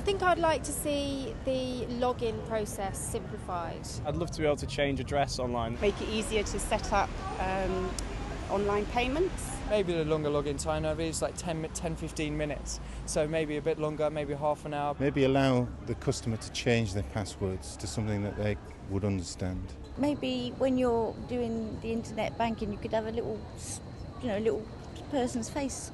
think I'd like to see the login process simplified. I'd love to be able to change address online. Make it easier to set up online payments. Maybe the longer login time, maybe it's like 10-15 minutes. So maybe a bit longer, maybe half an hour. Maybe allow the customer to change their passwords to something that they would understand. Maybe when you're doing the internet banking, you could have a little person's face.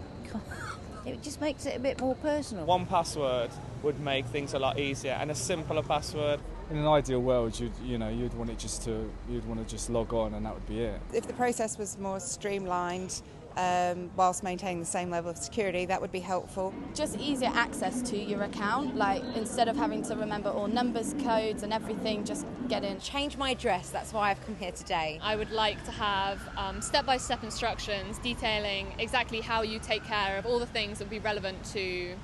It just makes it a bit more personal. One password would make things a lot easier, and a simpler password. In an ideal world, you'd want to just log on and that would be it. If the process was more streamlined, whilst maintaining the same level of security, that would be helpful. Just easier access to your account, like instead of having to remember all numbers, codes and everything, just get in. Change my address, that's why I've come here today. I would like to have step-by-step instructions detailing exactly how you take care of all the things that would be relevant to,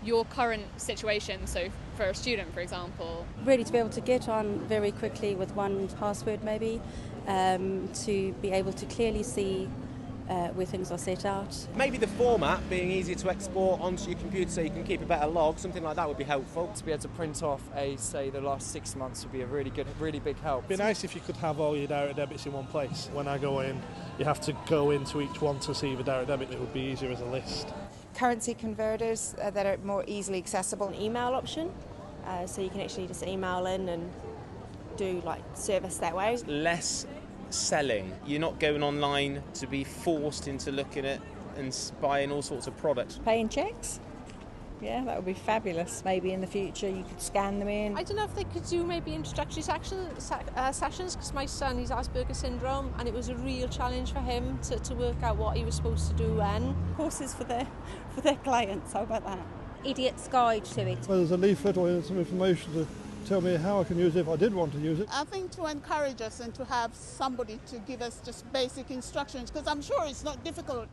your current situation. So for a student, for example. Really to be able to get on very quickly with one password maybe, to be able to clearly see where things are set out. Maybe the format being easier to export onto your computer so you can keep a better log, something like that would be helpful. To be able to print off say the last 6 months would be a really big help. It'd be nice if you could have all your direct debits in one place. When I go in, you have to go into each one to see the direct debit. It would be easier as a list. Currency converters that are more easily accessible. An email option, so you can actually just email in and do service that way. Less selling. You're not going online to be forced into looking at and buying all sorts of products. Paying checks? Yeah, that would be fabulous. Maybe in the future you could scan them in. I don't know if they could do maybe introductory sessions, because my son, he's Asperger's syndrome, and it was a real challenge for him to work out what he was supposed to do when. Courses for their clients, how about that? Idiot's guide to it. Well, there's a leaflet or some information to tell me how I can use it if I did want to use it. I think to encourage us and to have somebody to give us just basic instructions, because I'm sure it's not difficult.